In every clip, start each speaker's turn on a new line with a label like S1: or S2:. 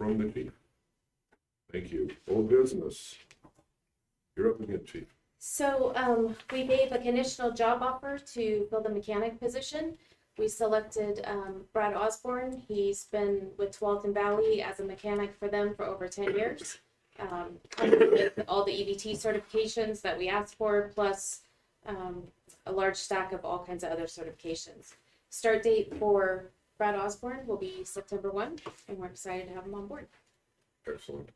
S1: from the chief? Thank you. Old business. You're up again, chief.
S2: So we gave a conditional job offer to fill the mechanic position. We selected Brad Osborne. He's been with 12th and Valley as a mechanic for them for over 10 years. Comes with all the EVT certifications that we asked for, plus a large stack of all kinds of other certifications. Start date for Brad Osborne will be September 1, and we're excited to have him on board.
S1: Excellent.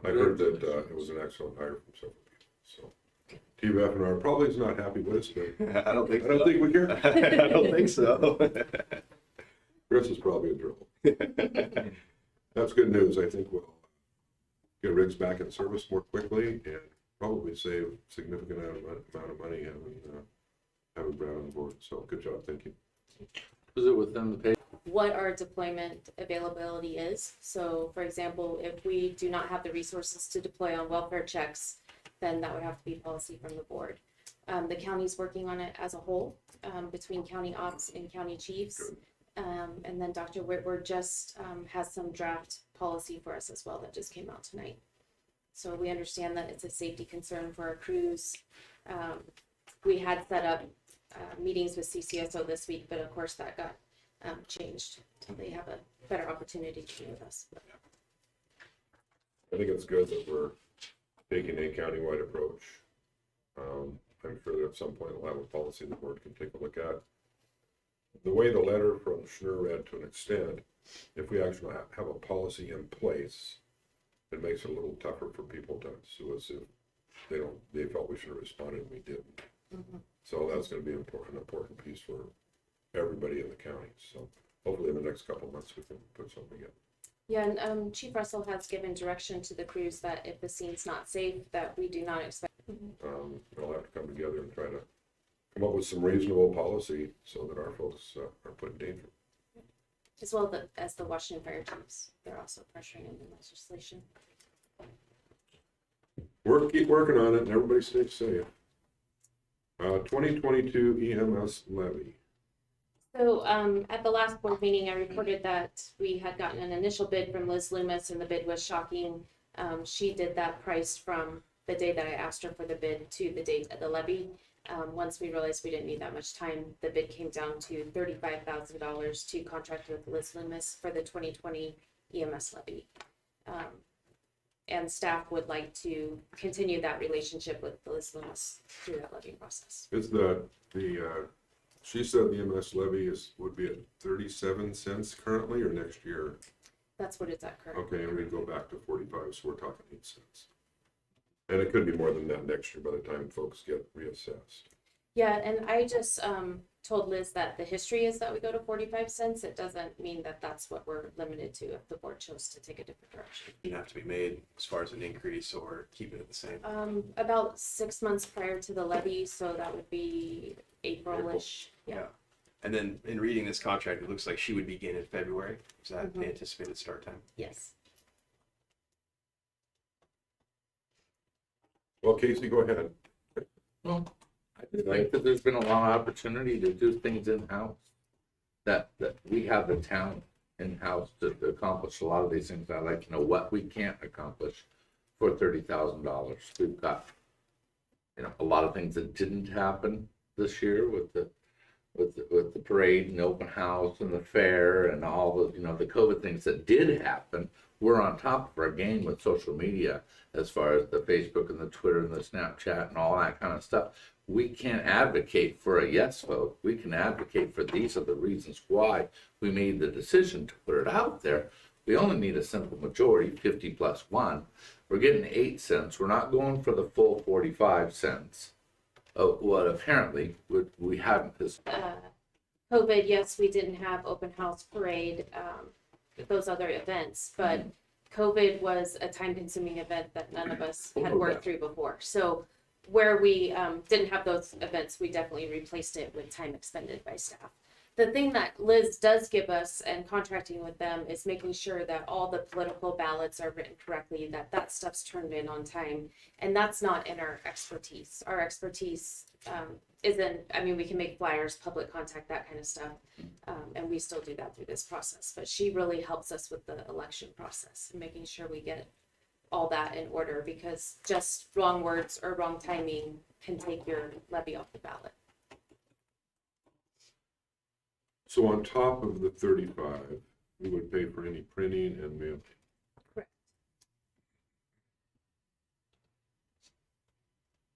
S1: I heard that it was an excellent hire from several people. So TBF&R probably is not happy with us, but
S3: I don't think
S1: we care.
S3: I don't think so.
S1: Chris is probably in trouble. That's good news. I think we'll get rigs back in service more quickly and probably save a significant amount of money having Brad on board. So good job. Thank you.
S4: Was it within the pay?
S2: What our deployment availability is. So for example, if we do not have the resources to deploy on welfare checks, then that would have to be policy from the board. The county's working on it as a whole, between county ops and county chiefs. And then Dr. Whitworth just has some draft policy for us as well that just came out tonight. So we understand that it's a safety concern for our crews. We had set up meetings with CCSO this week, but of course that got changed until they have a better opportunity to be with us.
S1: I think it's good that we're taking a countywide approach. I'm sure that at some point we'll have a policy the board can take a look at. The way the letter from Schnur read, to an extent, if we actually have a policy in place, it makes it a little tougher for people to sue us if they felt we should have responded and we didn't. Mm-hmm. So that's going to be an important piece for everybody in the county. So hopefully in the next couple of months we can put something in.
S2: Yeah, and Chief Russell has given direction to the crews that if the scene's not safe, that we do not expect.
S1: We'll have to come together and try to come up with some reasonable policy so that our folks are put in danger.
S2: As well as the Washington fire chiefs. They're also pressuring in the legislation.
S1: Keep working on it and everybody stay safe. 2022 EMS levy.
S2: So at the last board meeting, I reported that we had gotten an initial bid from Liz Loomis, and the bid was shocking. She did that price from the day that I asked her for the bid to the date of the levy. Once we realized we didn't need that much time, the bid came down to $35,000 to contract with Liz Loomis for the 2020 EMS levy. And staff would like to continue that relationship with Liz Loomis through that levy process.
S1: Is she said the EMS levy would be at 37 cents currently, or next year?
S2: That's what it's at currently.
S1: Okay, and we go back to 45, so we're talking 8 cents. And it could be more than that next year by the time folks get reassessed.
S2: Yeah, and I just told Liz that the history is that we go to 45 cents. It doesn't mean that that's what we're limited to if the board chose to take a different direction.
S3: You have to be made as far as an increase or keeping it the same.
S2: About 6 months prior to the levy, so that would be April-ish. Yeah.
S3: And then in reading this contract, it looks like she would begin in February. Is that the anticipated start time?
S2: Yes.
S1: Well, Casey, go ahead.
S4: Well, I just think that there's been a lot of opportunity to do things in-house. That we have the talent in-house to accomplish a lot of these things. I like to know what we can't accomplish for $30,000. We've got, a lot of things that didn't happen this year with the parade and the open house and the fair and all the the COVID things that did happen. We're on top of our game with social media as far as the Facebook and the Twitter and the Snapchat and all that kind of stuff. We can't advocate for a yes vote. We can advocate for these are the reasons why we made the decision to put it out there. We only need a simple majority, 50 plus 1. We're getting 8 cents. We're not going for the full 45 cents. What apparently we hadn't.
S2: COVID, yes, we didn't have open house parade, those other events, but COVID was a time-consuming event that none of us had worked through before. So where we didn't have those events, we definitely replaced it with time expended by staff. The thing that Liz does give us and contracting with them is making sure that all the political ballots are written correctly, that stuff's turned in on time. And that's not in our expertise. Our expertise isn't, I mean, we can make flyers, public contact, that kind of stuff. And we still do that through this process, but she really helps us with the election process and making sure we get all that in order, because just wrong words or wrong timing can take your levy off the ballot.
S1: So on top of the 35, we would pay for any printing and mailing.
S2: Correct.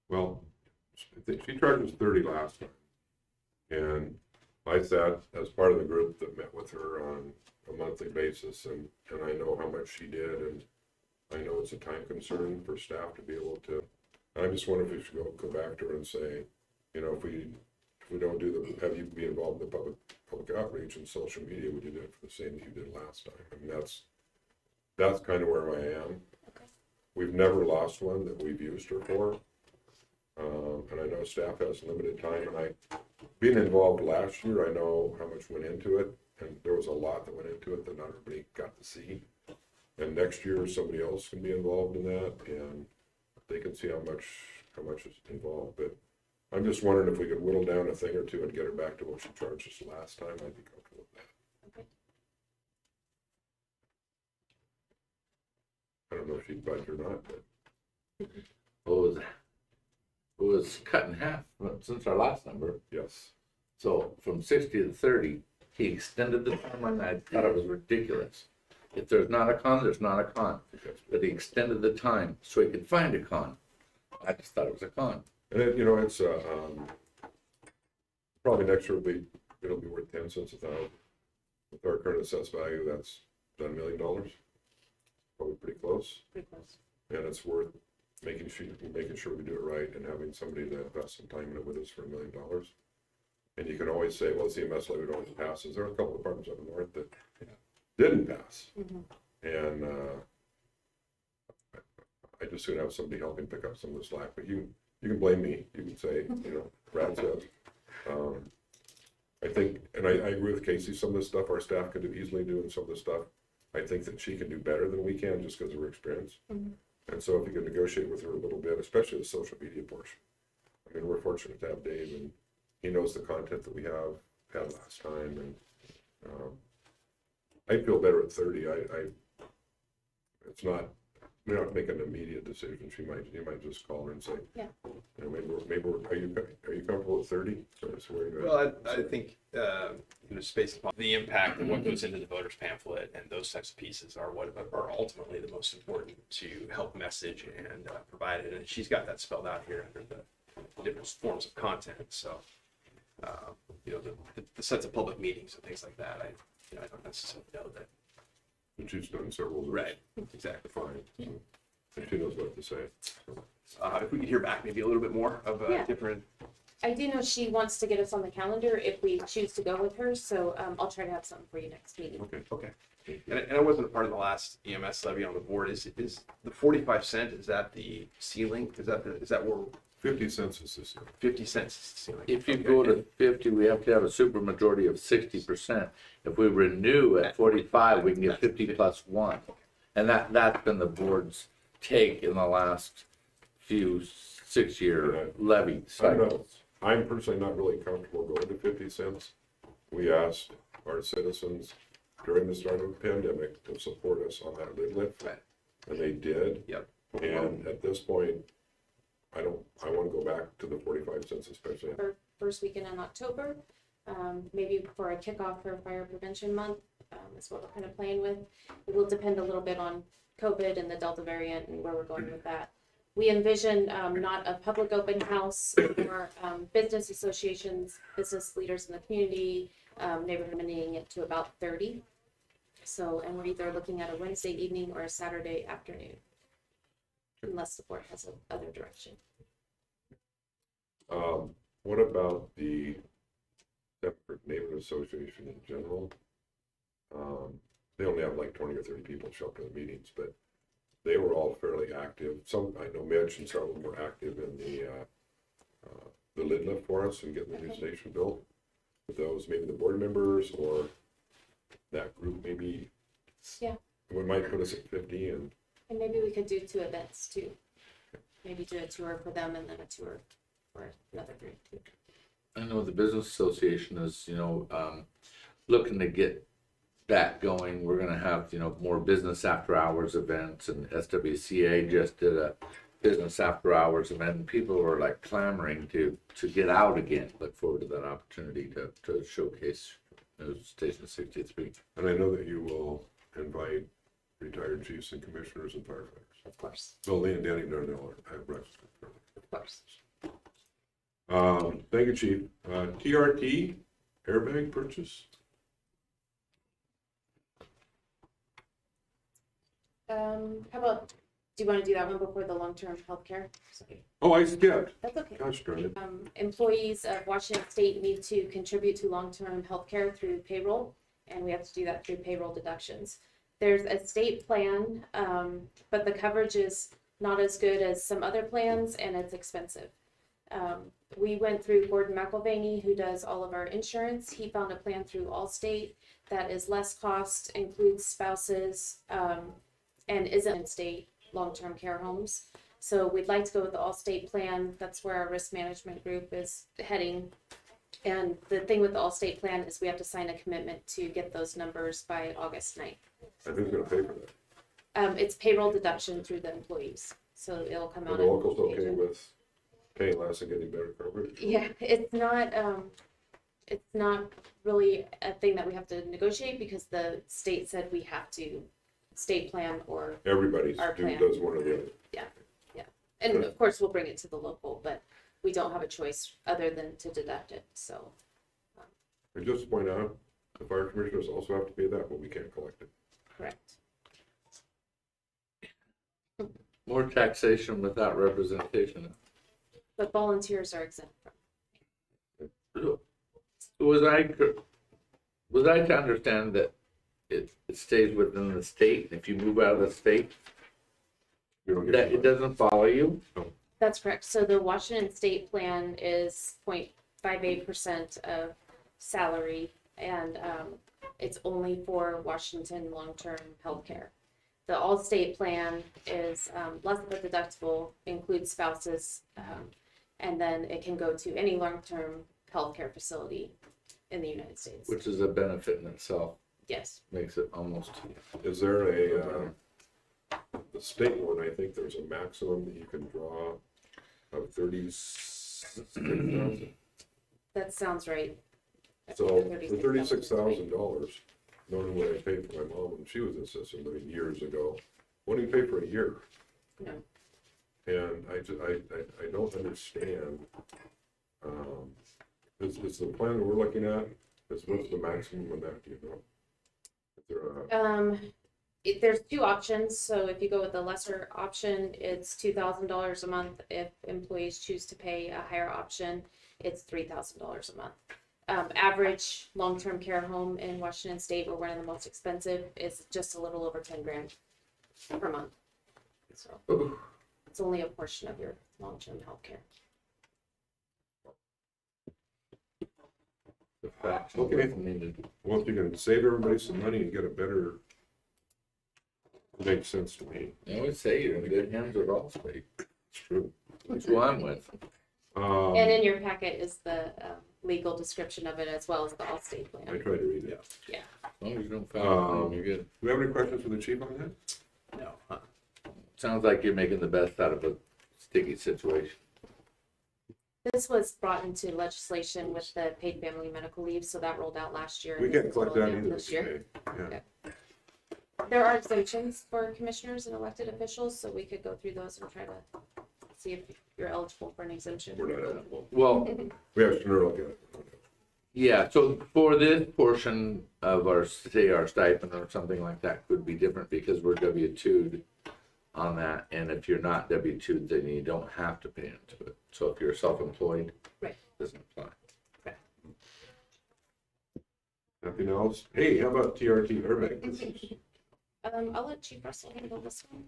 S1: Well, I think she charged us 30 last time. And I sat as part of the group that met with her on a monthly basis, and I know how much she did, and I know it's a time concern for staff to be able to, I just wonder if we should go back to her and say, you know, if we don't do the, have you be involved in the public outreach and social media, would you do it for the same that you did last time? I mean, that's kind of where I am.
S2: Okay.
S1: We've never lost one that we've used her for. And I know staff has limited time, and being involved last year, I know how much went into it, and there was a lot that went into it that not everybody got to see. And next year, somebody else can be involved in that, and they can see how much is involved. But I'm just wondering if we could whittle down a thing or two and get her back to what she charged us last time. I'd be comfortable with that.
S2: Okay.
S1: I don't know if she'd budge or not, but
S4: It was cut in half since our last number.
S1: yes.
S4: So from 60 to 30, he extended the timeline. I thought it was ridiculous. If there's not a con, there's not a con. But he extended the time so he could find a con. I just thought it was a con.
S1: And it, you know, it's probably next year it'll be worth 10 cents a thousand. With our current assessed value, that's done $1 million. Probably pretty close.
S2: Pretty close.
S1: And it's worth making sure we do it right and having somebody that invest some time in it with us for $1 million. And you can always say, well, the EMS levy always passes. There are a couple of departments up north that didn't pass.
S2: Mm-hmm.
S1: And I just soon have somebody helping pick up some of the slack. But you can blame me. You can say, you know, Brad said. I think, and I agree with Casey, some of the stuff our staff could do easily do, and some of the stuff I think that she can do better than we can just because of her experience.
S2: Mm-hmm.
S1: And so if you can negotiate with her a little bit, especially the social media portion. I mean, we're fortunate to have Dave, and he knows the content that we had last time, and I feel better at 30. It's not, we don't have to make an immediate decision. You might just call her and say,
S2: Yeah.
S1: You know, are you comfortable at 30?
S3: Well, I think, just based upon the impact of what goes into the voters pamphlet and those types of pieces are what are ultimately the most important to help message and provide it. And she's got that spelled out here under the different forms of content. So, you know, the sets of public meetings and things like that, I don't necessarily know that.
S1: And she's done several. of those.
S3: Right, exactly.
S1: Fine. So, and she knows what to say.
S3: If we could hear back maybe a little bit more of
S2: Yeah.
S3: different.
S2: I do know she wants to get us on the calendar if we choose to go with her, so I'll try to have something for you next meeting.
S1: Okay.
S3: And I wasn't a part of the last EMS levy on the board. Is the 45 cent? Is that the ceiling? Is that where
S1: 50 cents is this.
S3: 50 cents is the ceiling?
S4: If you
S3: Okay.
S4: go to 50, we have to have a supermajority of 60%. If we renew at 45, we can get 50 plus 1. And that's been the board's take in the last few 6-year levy cycles.
S1: I'm personally not really comfortable going to 50 cents. We asked our citizens during the start of the pandemic to support us on that lid lift.
S3: Right.
S1: And they did.
S3: Yep.
S1: And at this point, I want to go back to the 45 cents, especially.
S2: For first weekend in October, maybe for a kickoff for Fire Prevention Month, is what we're kind of playing with. It will depend a little bit on COVID and the Delta variant and where we're going with that. We envision not a public open house for business associations, business leaders in the community, neighborhood, limiting it to about 30. So, and we're either looking at a Wednesday evening or a Saturday afternoon, unless the board has other direction.
S1: What about the separate neighborhood association in general? They only have like 20 or 30 people show up to the meetings, but they were all fairly active. Some, I know Mitch and several were active in the lid lift for us and getting the new station built. With those, maybe the board members or that group, maybe.
S2: Yeah.
S1: We might put us at 50 and.
S2: And maybe we could do 2 events too. Maybe do a tour for them and then a tour for another group too.
S4: I know the business association is, looking to get that going. We're gonna have, more business after hours events, and SWCA just did a business after hours event, and people were like clamoring to get out again. Look forward to that opportunity to showcase News Station 63.
S1: And I know that you will invite retired chiefs and commissioners and firefighters.
S2: Of course,
S1: Bill Lee and Danny Darnell have registered.
S2: of course.
S1: Thank you, Chief. TRT airbag purchase?
S2: How about, do you want to do that one before the long-term healthcare? Sorry.
S1: Oh, I skipped.
S2: That's okay.
S1: Gosh darn it.
S2: Employees of Washington State need to contribute to long-term healthcare through payroll, and we have to do that through payroll deductions. There's a state plan, but the coverage is not as good as some other plans, and it's expensive. We went through Gordon McElvaney, who does all of our insurance. He found a plan through Allstate that is less cost, includes spouses, and isn't in state long-term care homes. So we'd like to go with the Allstate plan. That's where our risk management group is heading. And the thing with the Allstate plan is we have to sign a commitment to get those numbers by August 9th.
S1: And who's gonna pay for that?
S2: It's payroll deduction through the employees. So it'll come
S1: Are
S2: out.
S1: the
S2: of
S1: locals okay
S2: paycheck.
S1: with paying less and getting better coverage?
S2: Yeah, it's not really a thing that we have to negotiate because the state said we have to state plan or,
S1: Everybody
S2: Our plan.
S1: does one or the other.
S2: and of course we'll bring it to the local, but we don't have a choice other than to deduct it, so.
S1: And just to point out, the fire commissioners also have to pay that, but we can't collect it.
S2: Correct.
S4: More taxation without representation.
S2: But volunteers are exempt from.
S4: Was I to understand that it stays within the state? If you move out of the state,
S1: You don't get
S4: that it doesn't follow you?
S2: That's correct. So the Washington State plan is 0.58% of salary, and it's only for Washington long-term healthcare. The Allstate plan is less of a deductible, includes spouses, and then it can go to any long-term healthcare facility in the United States.
S4: Which is a benefit in itself,
S2: Yes.
S4: makes it almost.
S1: Is there the state one, I think there's a maximum that you can draw of 36,000.
S2: That sounds right.
S1: So for $36,000, knowing what I paid for my mom when she was in system years ago, what do you pay for a year?
S2: No.
S1: And I don't understand. Is the plan that we're looking at, what's the maximum on that, do you know? Is there a,
S2: There's two options. So if you go with the lesser option, it's $2,000 a month. If employees choose to pay a higher option, it's $3,000 a month. Average long-term care home in Washington State, where one of the most expensive, is just a little over 10 grand per month. So it's only a portion of your long-term health care.
S4: The facts
S1: Okay.
S4: needed.
S1: well, if you can save everybody some money and get a better, it makes sense to me.
S4: I always say you're in good hands with Allstate.
S1: It's true.
S4: That's who I'm with.
S2: And in your packet is the legal description of it, as well as the Allstate
S1: I
S2: plan.
S1: tried to read it.
S2: Yeah.
S4: As long as you don't foul it, you're good.
S1: Do we have any questions for the chief on that?
S3: No.
S4: Sounds like you're making the best out of a sticky situation.
S2: This was brought into legislation with the paid family medical leave, so that rolled out last year.
S1: We
S2: and
S1: can't
S2: it's
S1: collect
S2: rolling
S1: that
S2: out
S1: either
S2: this year.
S1: today. Yeah.
S2: There are exemptions for commissioners and elected officials, so we could go through those and try to see if you're eligible for an exemption.
S1: We're not eligible.
S4: Well,
S1: We have to look at it.
S4: yeah, so for this portion of our, say, our stipend or something like that could be different because we're W-2'd on that. And if you're not W-2'd, then you don't have to pay into it. So if you're self-employed,
S2: Right.
S4: it doesn't apply.
S1: Nothing else? Hey, how about TRT airbag purchase?
S2: I'll let Chief Russell handle this one.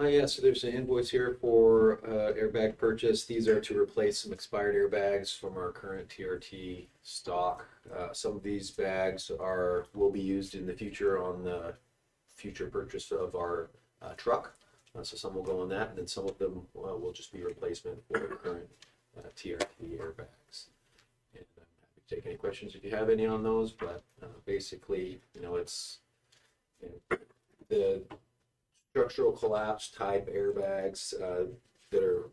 S5: Yeah, so there's an invoice here for airbag purchase. These are to replace some expired airbags from our current TRT stock. Some of these bags will be used in the future on the future purchase of our truck. So some will go on that, and then some of them will just be replacement for the current TRT airbags. And I'm happy to take any questions if you have any on those, but basically, it's the structural collapse type airbags that are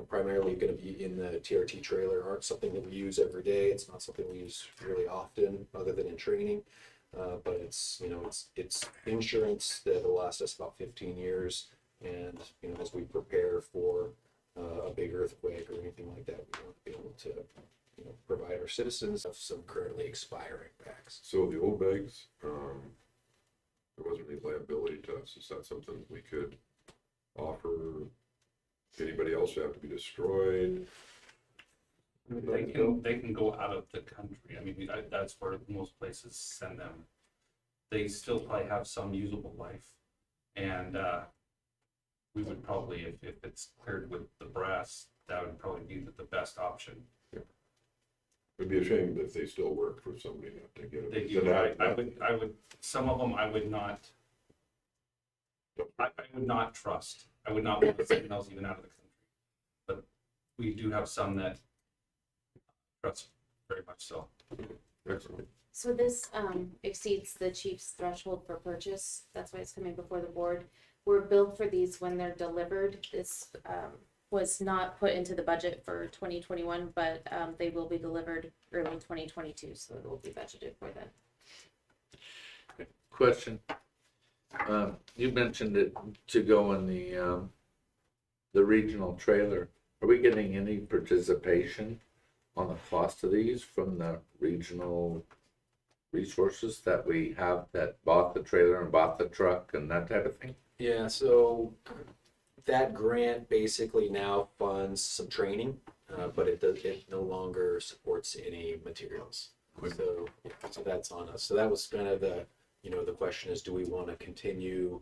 S5: primarily going to be in the TRT trailer aren't something that we use every day. It's not something we use really often other than in training. But it's insurance that will last us about 15 years. And, as we prepare for a big earthquake or anything like that, we want to be able to, provide our citizens of some currently expiring bags.
S1: So the old bags, there wasn't any liability to us. Is that something we could offer? Anybody else have to be destroyed?
S6: They can go out of the country. I mean, that's where most places send them. They still probably have some usable life. And we would probably, if it's cleared with the brass, that would probably be the best option.
S1: It'd be a shame if they still work for somebody not to get it.
S6: They do, I would, some of them I would not trust. I would not want to send those even out of the country. But we do have some that trust very much so.
S1: Excellent.
S2: So this exceeds the chief's threshold for purchase. That's why it's coming before the board. We're billed for these when they're delivered. This was not put into the budget for 2021, but they will be delivered early 2022, so it will be budgeted for then.
S4: Question. You mentioned it to go in the regional trailer. Are we getting any participation on the cost of these from the regional resources that we have that bought the trailer and bought the truck and that type of thing?
S5: Yeah, so that grant basically now funds some training, but it no longer supports any materials. So that's on us. So that was kind of the question is, do we want to continue,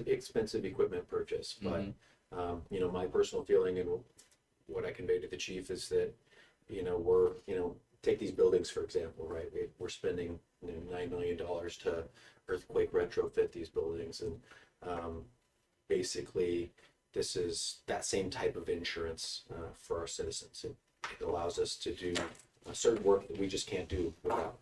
S5: expensive equipment purchase? But, my personal feeling and what I conveyed to the chief is that, we're, take these buildings, for example, right? We're spending $9 million to earthquake retrofit these buildings. And basically, this is that same type of insurance for our citizens. It allows us to do certain work that we just can't do without.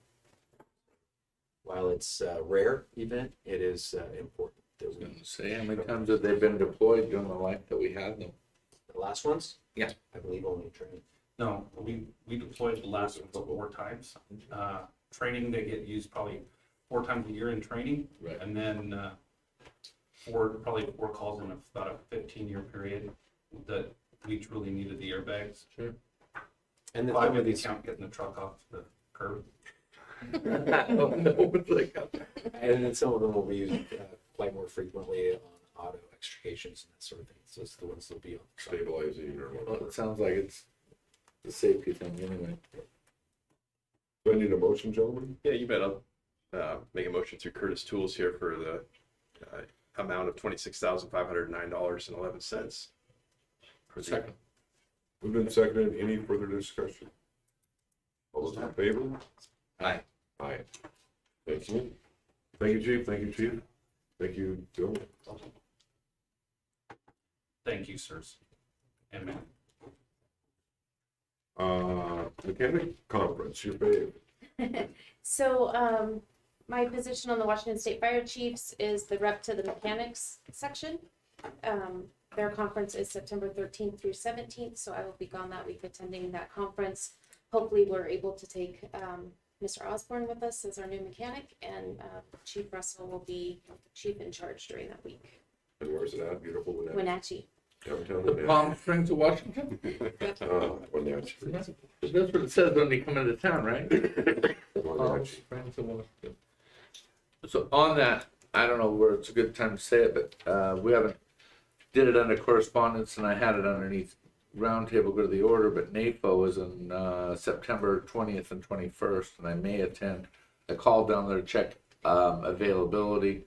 S5: While it's a rare event, it is important. That we
S4: Say, how many times have they been deployed during the life that we had them?
S5: the last ones?
S4: Yeah.
S5: I believe only training.
S6: No, we deployed the last one 4 times. Training, they get used probably 4 times a year in training.
S4: Right.
S6: And then probably four calls in about a 15-year period that we truly needed the airbags.
S4: Sure.
S5: And then
S6: 5
S5: some of
S6: of
S5: these,
S6: count getting the truck off the curb.
S4: Oh, no, it's like,
S5: and then some of them will be used quite more frequently on auto extrications and that sort of thing. So it's the ones that'll be on.
S1: Stabilizing or
S4: well,
S1: whatever.
S4: it sounds like it's the safety thing anyway.
S1: Do I need a motion, gentlemen?
S3: Yeah, you bet. I'll make a motion through Curtis Tools here for the amount of $26,509.11.
S4: Second.
S1: Moved and seconded. Any further discussion? All those in favor?
S4: Aye.
S1: Aye. Thank you. Thank you, Chief. Thank you, Chief. Thank you, Bill.
S6: Thank you, sirs. And ma'am.
S1: Mechanic conference, your fave.
S2: So, my position on the Washington State Fire Chiefs is the rep to the mechanics section. Their conference is September 13th through 17th, so I will be gone that week attending that conference. Hopefully, we're able to take Mr. Osborne with us as our new mechanic, and Chief Russell will be chief in charge during that week.
S1: And where's it at? Beautiful Wenatchee.
S2: Wenatchee.
S1: Downtown
S4: The
S1: Wenatchee.
S4: Palm Springs of Washington?
S1: Wenatchee.
S4: That's what it says when you come into town, right? Palm
S1: Wenatchee.
S4: Springs of Washington. So on that, I don't know where it's a good time to say it, but we haven't did it under correspondence, and I had it underneath roundtable go to the order, but NAFO is on September 20th and 21st, and I may attend. I called down there to check availability.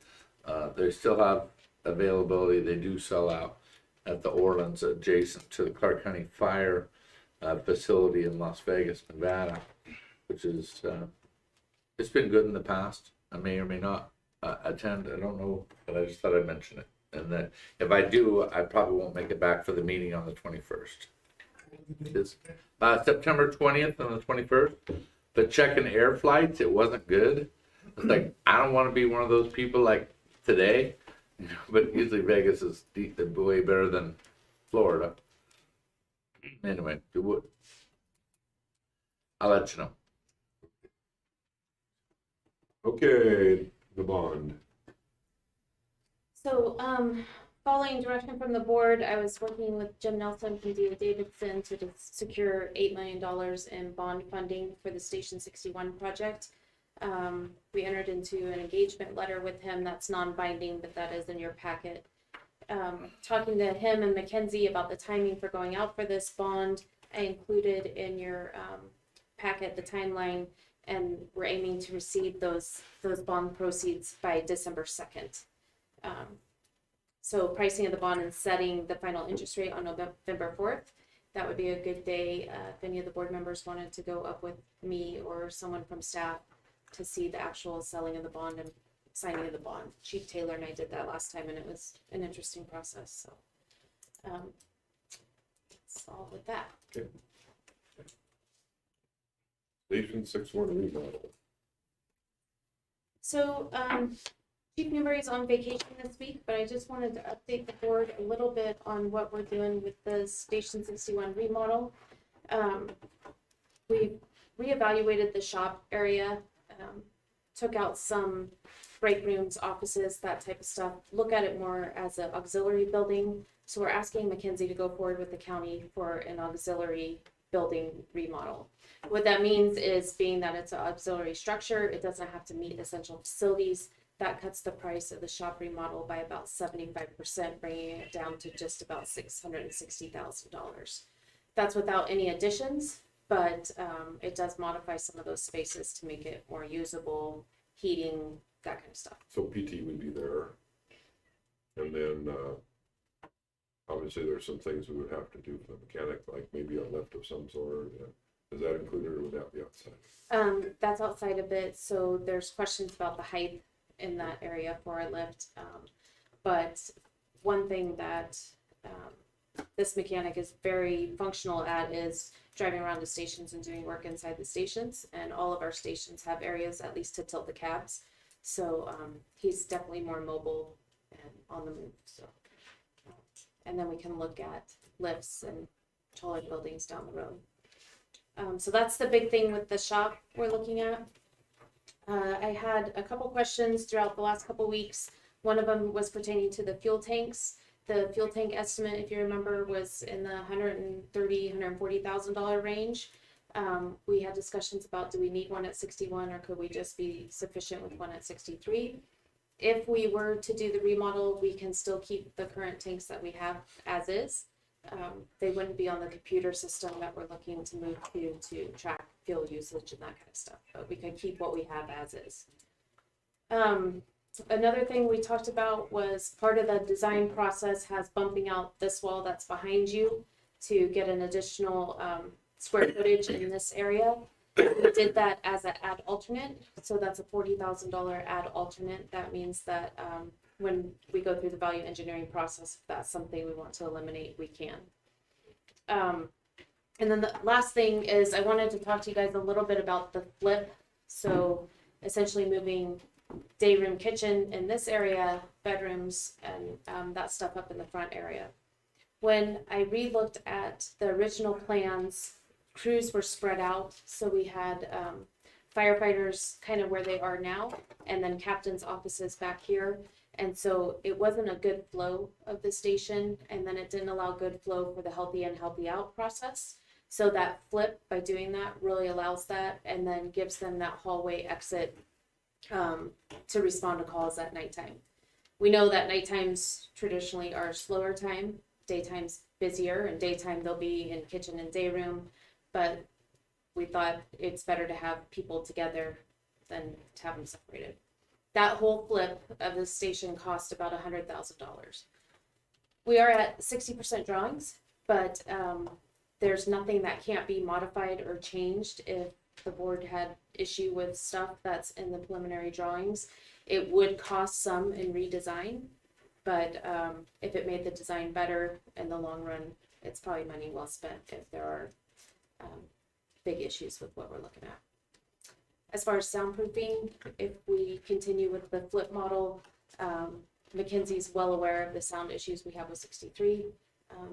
S4: They still have availability. They do sell out at the Orleans adjacent to the Clark County Fire facility in Las Vegas, Nevada, which is, it's been good in the past. I may or may not attend. I don't know, but I just thought I'd mention it. And then if I do, I probably won't make it back for the meeting on the 21st. It's September 20th and the 21st. But checking air flights, it wasn't good. It's like, I don't want to be one of those people like today, but usually Vegas is way better than Florida. Anyway, I'll let you know.
S1: Okay, the bond.
S2: So, following direction from the board, I was working with Jim Nelson from D.A. Davidson to secure $8 million in bond funding for the Station 61 project. We entered into an engagement letter with him that's non-binding, but that is in your packet. Talking to him and Mackenzie about the timing for going out for this bond, I included in your packet the timeline, and we're aiming to receive those bond proceeds by December 2nd. So pricing of the bond and setting the final interest rate on November 4th. That would be a good day if any of the board members wanted to go up with me or someone from staff to see the actual selling of the bond and signing of the bond. Chief Taylor and I did that last time, and it was an interesting process. So that's all with that.
S1: Okay. Station 61 remodel.
S2: So Chief Newberry's on vacation this week, but I just wanted to update the board a little bit on what we're doing with the Station 61 remodel. We reevaluated the shop area, took out some break rooms, offices, that type of stuff, look at it more as an auxiliary building. So we're asking Mackenzie to go forward with the county for an auxiliary building remodel. What that means is, being that it's an auxiliary structure, it doesn't have to meet essential facilities. That cuts the price of the shop remodel by about 75%, bringing it down to just about $660,000. That's without any additions, but it does modify some of those spaces to make it more usable, heating, that kind of stuff.
S1: So PT would be there. And then, obviously there's some things we would have to do for the mechanic, like maybe a lift of some sort. Is that included, or would that be outside?
S2: That's outside a bit, so there's questions about the height in that area for a lift. But one thing that this mechanic is very functional at is driving around the stations and doing work inside the stations. And all of our stations have areas at least to tilt the cabs. So he's definitely more mobile and on the move. So, and then we can look at lifts and taller buildings down the road. So that's the big thing with the shop we're looking at. I had a couple questions throughout the last couple weeks. One of them was pertaining to the fuel tanks. The fuel tank estimate, if you remember, was in the $130,000, $140,000 range. We had discussions about, do we need one at 61, or could we just be sufficient with one at 63? If we were to do the remodel, we can still keep the current tanks that we have as is. They wouldn't be on the computer system that we're looking to move to track fuel usage and that kind of stuff, but we could keep what we have as is. Another thing we talked about was part of the design process has bumping out this wall that's behind you to get an additional square footage in this area. We did that as an add alternate, so that's a $40,000 add alternate. That means that when we go through the value engineering process, if that's something we want to eliminate, we can. And then the last thing is, I wanted to talk to you guys a little bit about the flip. So essentially moving day room, kitchen in this area, bedrooms, and that stuff up in the front area. When I re-looked at the original plans, crews were spread out. So we had firefighters kind of where they are now, and then captain's offices back here. And so it wasn't a good flow of the station, and then it didn't allow good flow for the healthy in, healthy out process. So that flip, by doing that, really allows that, and then gives them that hallway exit to respond to calls at nighttime. We know that nighttimes traditionally are a slower time, daytime's busier, and daytime they'll be in kitchen and day room, but we thought it's better to have people together than to have them separated. That whole flip of the station cost about $100,000. We are at 60% drawings, but there's nothing that can't be modified or changed if the board had issue with stuff that's in the preliminary drawings. It would cost some in redesign, But if it made the design better in the long run, it's probably money well spent if there are big issues with what we're looking at. As far as soundproofing, if we continue with the flip model, McKinsey's well aware of the sound issues we have with 63.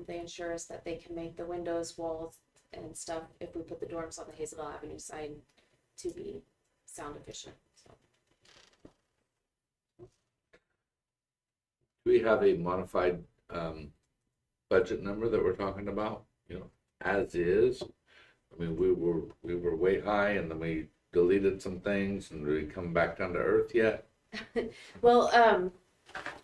S2: They ensure us that they can make the windows, walls, and stuff if we put the dorms on the Hazelville Avenue side to be sound efficient. So.
S4: Do we have a modified budget number that we're talking about, as is? I mean, we were way high and then we deleted some things and we come back down to earth yet?
S2: Well,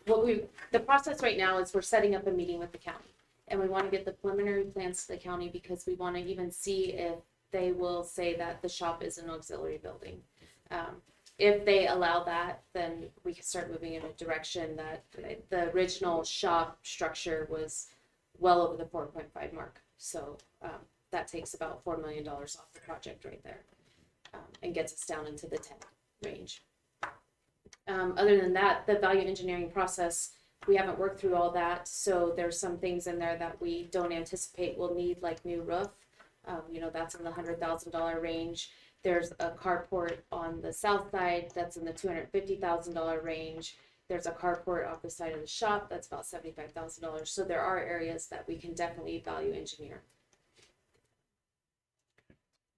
S2: the process right now is we're setting up a meeting with the county. And we want to get the preliminary plans to the county because we want to even see if they will say that the shop is an auxiliary building. If they allow that, then we can start moving in a direction that the original shop structure was well over the 4.5 mark. So that takes about $4 million off the project right there, and gets us down into the 10 range. Other than that, the value engineering process, we haven't worked through all that. So there's some things in there that we don't anticipate will need, like new roof. That's in the $100,000 range. There's a carport on the south side that's in the $250,000 range. There's a carport off the side of the shop that's about $75,000. So there are areas that we can definitely value engineer.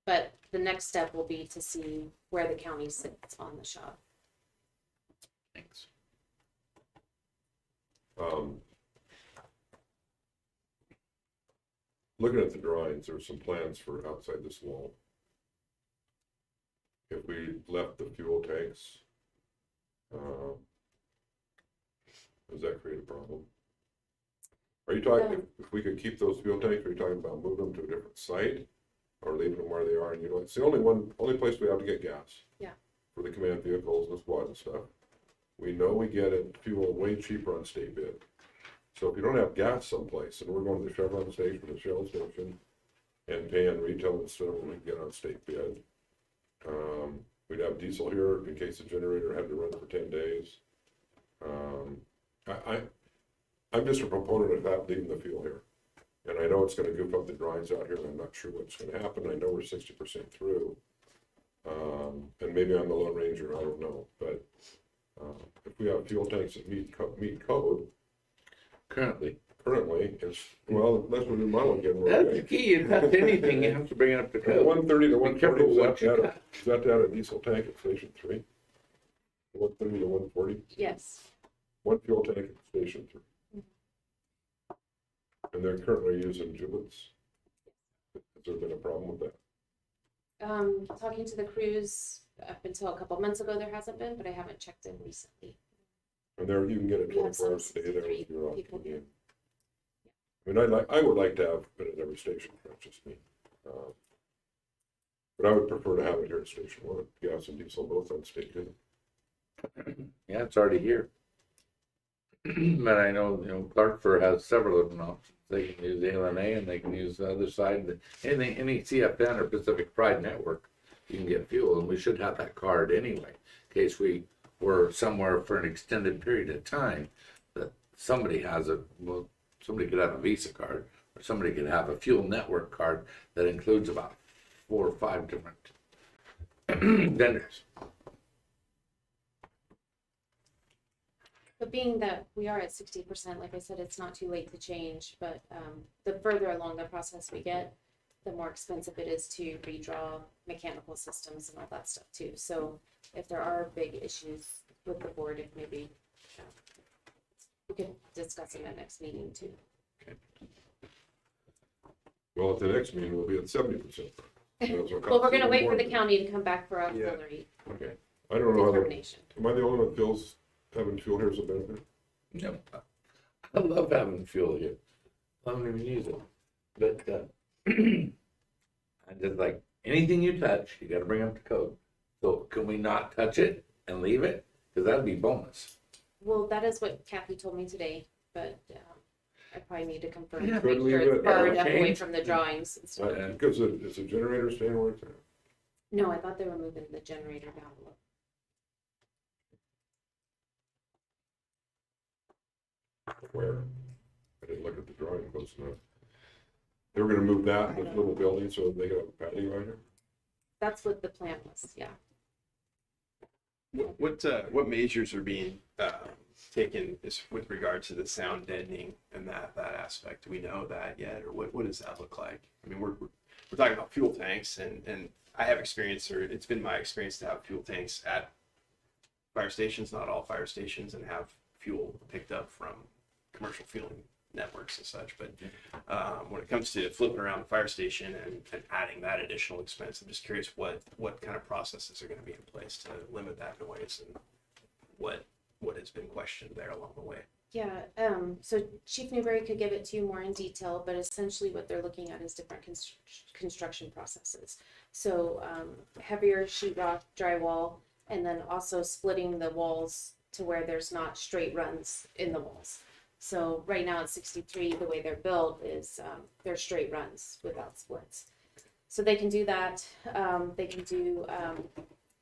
S2: But the next step will be to see where the county sits on the shop.
S4: Thanks.
S1: Looking at the drawings, there's some plans for outside this wall. If we left the fuel tanks, does that create a problem? Are you talking, if we could keep those fuel tanks, are you talking about moving them to a different site? Or leaving them where they are, and it's the only place we have to get gas.
S2: Yeah.
S1: For the command vehicles, the squad and stuff. We know we get it fuel way cheaper on state bid. So if you don't have gas someplace, and we're going to the Chevron station, the Shell station, and paying retail instead of what we can get on state bid. We'd have diesel here in case the generator had to run for 10 days. I'm just a proponent of that, leaving the fuel here. And I know it's gonna goof up the drawings out here, and I'm not sure what's gonna happen. I know we're 60% through. And maybe I'm the Lone Ranger, I don't know, but if we have fuel tanks that meet code,
S4: Currently.
S1: it's, well, unless we remodel again. we're
S4: That's
S1: okay.
S4: the key. You touch anything, you have to bring it up to code.
S1: 130 to
S4: Be careful
S1: 140,
S4: what you got.
S1: is that a diesel tank at Station 3? 130 to 140,
S2: Yes.
S1: one fuel tank at Station 3. And they're currently using giblets. Has there been a problem with that?
S2: Talking to the crews up until a couple months ago, there hasn't been, but I haven't checked in recently.
S1: And there, you can get it
S2: We have
S1: 24 hours a
S2: some
S1: day there
S2: 63
S1: with your off.
S2: people here.
S1: I mean, I would like to have it at every station, not just me. But I would prefer to have it here at Station 1, gas and diesel both on state bid.
S4: Yeah, it's already here. But I know, Clarkford has several of them options. They can use ALNA and they can use the other side. Any CFN or Pacific Pride network, you can get fuel, and we should have that card anyway, in case we were somewhere for an extended period of time, that somebody has somebody could have a Visa card, or somebody could have a fuel network card that includes about 4 or 5 different vendors.
S2: But being that we are at 60%, like I said, it's not too late to change, but the further along the process we get, the more expensive it is to redraw mechanical systems and all that stuff too. So if there are big issues with the board, if maybe we could discuss them at next meeting too.
S1: Well, at the next meeting, we'll be at 70%.
S2: Well, we're gonna wait for the county to come back for auxiliary
S1: Okay. I don't know how,
S2: determination.
S1: am I the only one that feels having fuel here is a benefit?
S4: No, I love having fuel here. I don't even use it. But I just like anything you touch, you got to bring up to code. So can we not touch it and leave it? Because that'd be bonus.
S2: Well, that is what Kathy told me today, but I probably need to confirm,
S4: Yeah,
S2: make
S1: but
S2: sure
S1: leave
S2: it's
S1: it.
S2: far
S4: That'll
S2: enough away
S4: change.
S2: from the drawings and stuff.
S1: Because is the generator staying where it's at?
S2: No, I thought they were moving the generator down a little.
S1: where. I didn't look at the drawing close enough. They were gonna move that, this little building, so they got a patio out here?
S2: That's what the plan was, yeah.
S3: What measures are being taken is with regard to the sound deadening and that aspect? Do we know that yet, or what does that look like? I mean, we're talking about fuel tanks, and I have experience, or it's been my experience to have fuel tanks at fire stations, not all fire stations, and have fuel picked up from commercial fueling networks and such. But when it comes to flipping around the fire station and adding that additional expense, I'm just curious what kind of processes are going to be in place to limit that noise, and what has been questioned there along the way.
S2: Yeah, so Chief Newberry could give it to you more in detail, but essentially what they're looking at is different construction processes. So heavier sheetrock, drywall, and then also splitting the walls to where there's not straight runs in the walls. So right now at 63, the way they're built is they're straight runs without splits. So they can do that. They can do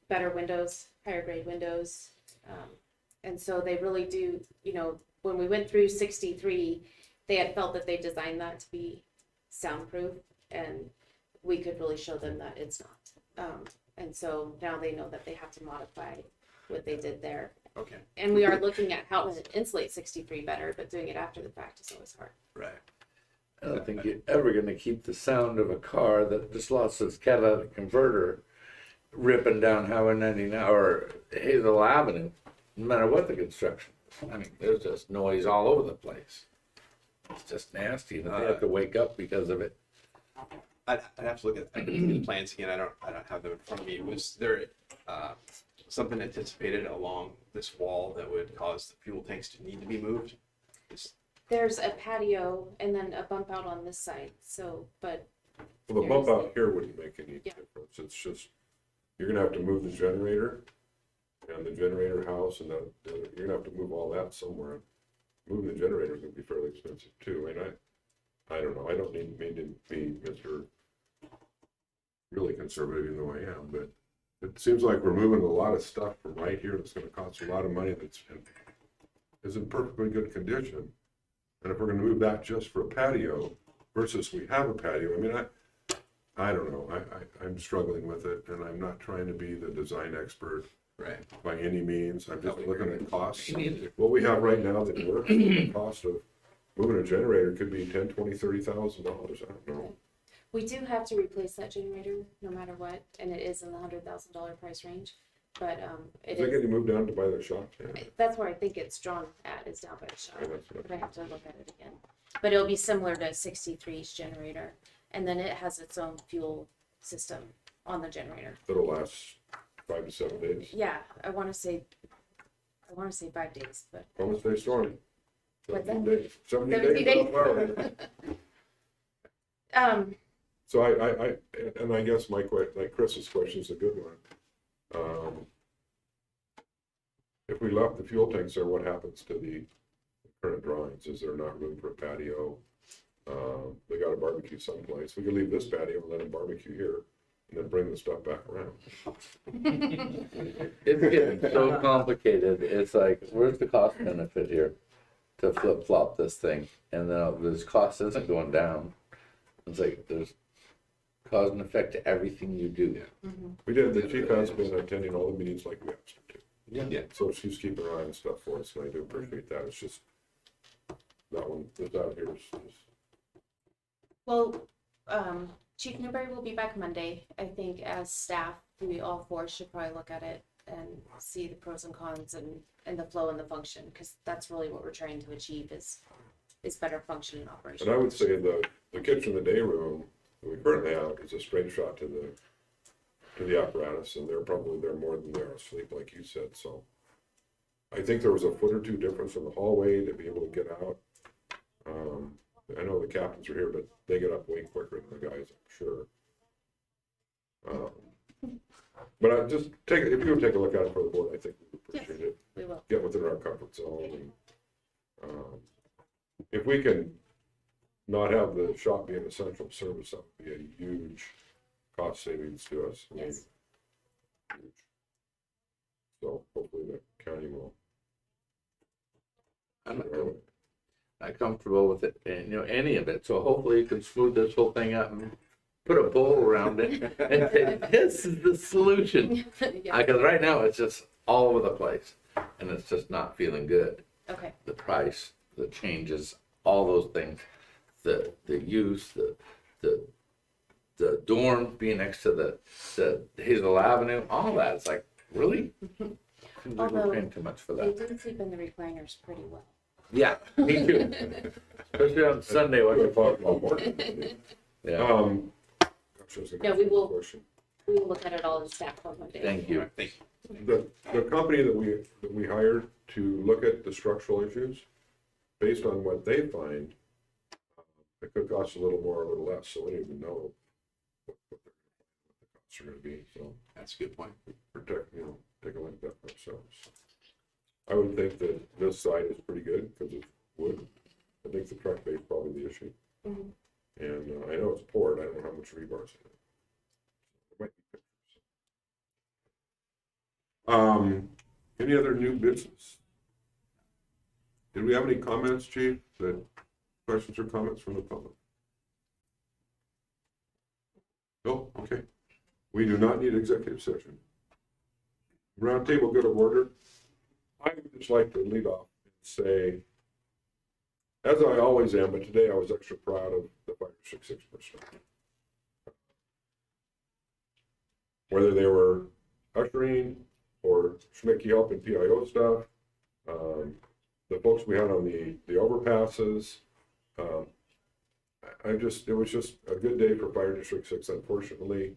S2: better windows, higher grade windows. And so they really do, when we went through 63, they had felt that they designed that to be soundproof, and we could really show them that it's not. And so now they know that they have to modify what they did there.
S3: Okay.
S2: And we are looking at how to insulate 63 better, but doing it after the fact is always hard.
S3: Right.
S4: I don't think you're ever gonna keep the sound of a car that just lost its catalytic converter ripping down Highway 99 or Hazel Avenue, no matter what the construction is. I mean, there's just noise all over the place. It's just nasty, and they have to wake up because of it.
S3: I'd have to look at the plans again. I don't have them in front of me. Was there something anticipated along this wall that would cause the fuel tanks to need to be moved?
S2: There's a patio and then a bump out on this side. So, but
S1: Well, the bump out here wouldn't make any
S2: Yeah.
S1: difference. It's just, you're gonna have to move the generator and the generator house, and you're gonna have to move all that somewhere. Moving the generator is gonna be fairly expensive too. And I don't know, I don't mean to be Mr. really conservative in the way I am, but it seems like we're moving a lot of stuff from right here that's gonna cost a lot of money is in perfectly good condition. And if we're gonna move that just for a patio versus we have a patio, I mean, I don't know, I'm struggling with it, and I'm not trying to be the design expert
S3: Right.
S1: by any means. I'm just
S3: No, we
S1: looking
S3: agree.
S1: at costs.
S4: Me neither.
S1: What we have right now that works, the cost of moving a generator could be $10,000, $20,000, $30,000, I don't know.
S2: we do have to replace that generator no matter what, and it is in the $100,000 price range. But
S1: Is it getting moved down to by the shop? Yeah.
S2: that's where I think it's drawn at, is down by the shop.
S1: Yeah, that's what
S2: But I have to look at it again. But it'll be similar to 63's generator, and then it has its own fuel system on the generator.
S1: It'll last 5 to 7 days.
S2: Yeah, I want to say 5 days, but
S1: Almost day storm.
S2: What's
S1: 17
S2: that?
S1: days. 70
S2: 70
S1: days.
S2: days.
S1: without power. So I guess my like Chris's question is a good one. If we left the fuel tanks there, what happens to the current drawings? Is there not room for a patio? They got a barbecue someplace. We could leave this patio and let them barbecue here, and then bring the stuff back around.
S4: It's getting so complicated. It's like, where's the cost benefit here to flip flop this thing? And then this cost isn't going down. It's like there's cause and effect to everything you do.
S1: We did. The chief has been attending all the meetings like we asked her to.
S3: Yeah.
S1: So she's keeping her eye on stuff for us, and I do appreciate that. It's just that one that's out here is
S2: well, Chief Newberry will be back Monday. I think as staff, we all four should probably look at it and see the pros and cons and the flow and the function, because that's really what we're trying to achieve is better function and operation.
S1: And I would say the kitchen, the day room that we currently have is a straight shot to the apparatus, and they're probably there more than they're asleep, like you said. So I think there was a foot or two difference in the hallway to be able to get out. I know the captains are here, but they get up way quicker than the guys, I'm sure. But I just if you would take a look at it for the board, I think we would appreciate it.
S2: We will.
S1: Get within our comfort zone. And if we can not have the shop be an essential service, that would be a huge cost savings to us. I mean,
S2: Yes.
S1: huge. So hopefully the county will.
S4: I'm not comfortable with it, and, any of it. So hopefully you can smooth this whole thing up and put a bowl around it and say, this is the solution.
S2: Yeah.
S4: Because right now it's just all over the place and it's just not feeling good.
S2: Okay.
S4: The price, the changes, all those things, the use, the dorm being next to the Hazel Avenue, all that. It's like, really? Seems like we're
S2: Although
S4: paying too much for
S2: They
S4: that.
S2: do sleep in the recliners pretty well.
S4: Yeah, me too. Especially on Sunday when
S1: We're
S4: you're
S1: talking about morning.
S4: Yeah,
S1: Gosh, I was gonna
S2: No,
S1: ask
S2: we
S1: you a
S2: will-
S1: question.
S2: We will look at it all in staff form one day.
S4: thank you.
S3: Thank you.
S1: The company that we hired to look at the structural issues, based on what they find, it could cost a little more, a little less, so we don't even know what the costs are gonna be, so
S3: That's a good point.
S1: take a look at that for ourselves. I would think that this side is pretty good, because it's wood. I think the truck base is probably the issue.
S2: Mhm.
S1: And I know it's poured, I don't know how much rebar's in it. There might be pictures. Any other new business? Did we have any comments, Chief, questions or comments from the public? No, okay. We do not need executive session. Roundtable good of order. I would just like to lead off and say, as I always am, but today I was extra proud of the Fire District 6 personnel. Whether they were ushering or Schmicky helping PIO stuff, the folks we had on the overpasses, it was just a good day for Fire District 6. Unfortunately,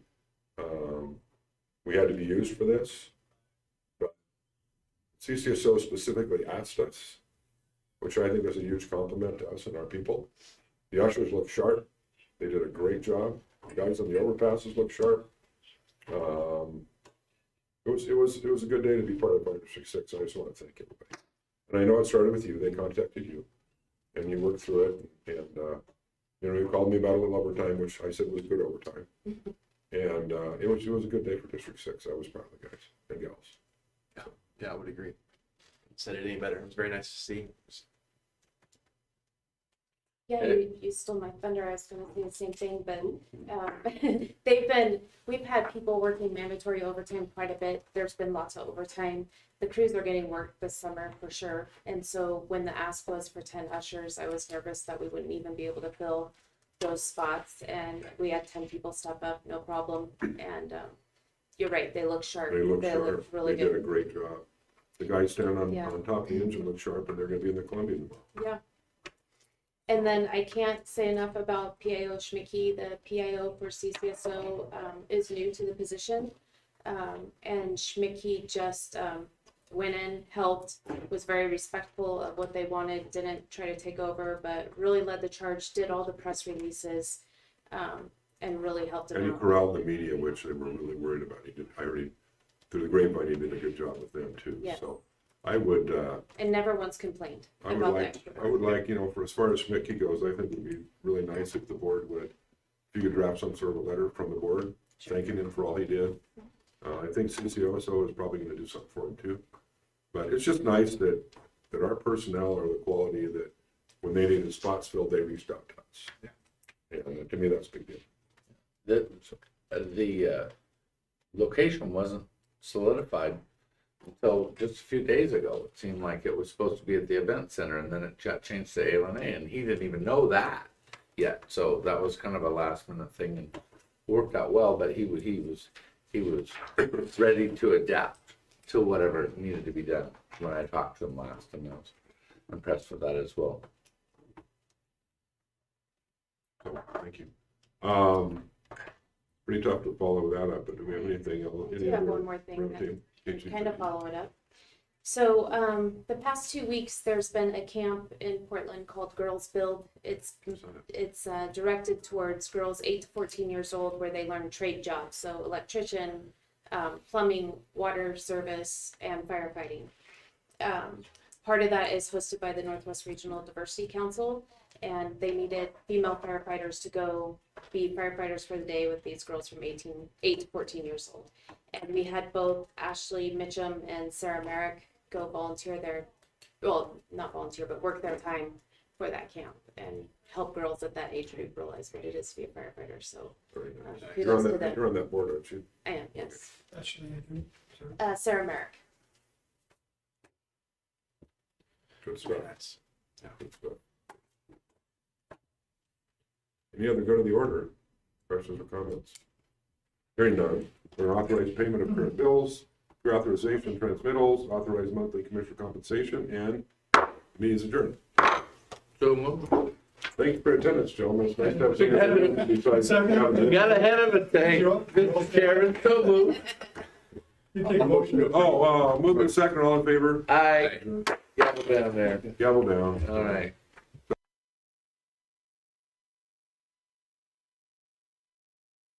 S1: we had to be used for this, but CCSO specifically asked us, which I think is a huge compliment to us and our people. The ushers look sharp. They did a great job. The guys on the overpasses look sharp. It was a good day to be part of Fire District 6. I just want to thank everybody. And I know it started with you. They contacted you, and you worked through it. And you called me about a little overtime, which I said was good overtime. And it was a good day for District 6. I was proud of the guys and gals.
S3: Yeah, I would agree. Said it any better. It was very nice to see.
S2: Yeah, you stole my thunder. I was going to say the same thing, but we've had people working mandatory overtime quite a bit. There's been lots of overtime. The crews are getting work this summer for sure. And so when the ask was for 10 ushers, I was nervous that we wouldn't even be able to fill those spots. And we had 10 people step up, no problem. And you're right, they look sharp.
S1: They look sharp.
S2: Look really
S1: They did a
S2: good.
S1: great job. The guys standing on
S2: Yeah.
S1: top of the engine look sharp, and they're going to be in the Columbia tomorrow.
S2: Yeah. And then I can't say enough about PIO Schmicky. The PIO for CCSO is new to the position. And Schmicky just went in, helped, was very respectful of what they wanted, didn't try to take over, but really led the charge, did all the press releases, and really helped
S1: And
S2: them
S1: he
S2: out.
S1: corralled the media, which they were really worried about. I already, through the grapevine, he did a good job with them too.
S2: Yes.
S1: So I would,
S2: And never once complained
S1: I would
S2: about
S1: like,
S2: that.
S1: I would like, for as far as Schmicky goes, I think it would be really nice if the board would, if you could draft some sort of a letter from the board, thanking him for all he did. I think CCOSO is probably gonna do something for him too. But it's just nice that our personnel are the quality that when they needed spots filled, they reached out to us. Yeah. And to me, that's a big deal.
S4: The location wasn't solidified until just a few days ago. It seemed like it was supposed to be at the event center, and then it got changed to A1A, and he didn't even know that yet. So that was kind of a last minute thing, and worked out well. But he was ready to adapt to whatever needed to be done when I talked to him last, and I was impressed with that as well.
S1: So, thank you. Pretty tough to follow that up, but do we have anything else?
S2: I do have one more thing that
S1: that
S2: kind of follow it up. So the past 2 weeks, there's been a camp in Portland called Girls Build. It's directed towards girls 8 to 14 years old, where they learn trade jobs, so electrician, plumbing, water service, and firefighting. Part of that is hosted by the Northwest Regional Diversity Council, and they needed female firefighters to go be firefighters for the day with these girls from 8 to 14 years old. And we had both Ashley Mitchum and Sarah Merrick go volunteer their, well, not volunteer, but work their time for that camp and help girls at that age group realize what it is to be a firefighter. So
S1: Very nice. You're
S2: kudos
S1: on
S2: to
S1: that,
S2: them.
S1: you're on that board, aren't you?
S2: I am, yes.
S7: Actually, I do.
S2: Sarah Merrick.
S1: Good stuff.
S3: That's-
S1: Good stuff. Any other go to the order? Questions or comments? Hearing none. We're authorized payment of current bills, pre-authorization transmittals, authorized monthly commissioner compensation, and the meeting is adjourned.
S4: So move.
S1: Thank you for your attendance, gentlemen. It's nice to have senior besides.
S4: You got ahead of it, thank you. Mr. Chairman, so move.
S7: You take a motion to.
S1: Oh, movement second, all in favor?
S4: Aye. Gavel down there.
S1: Gavel down.
S4: All right.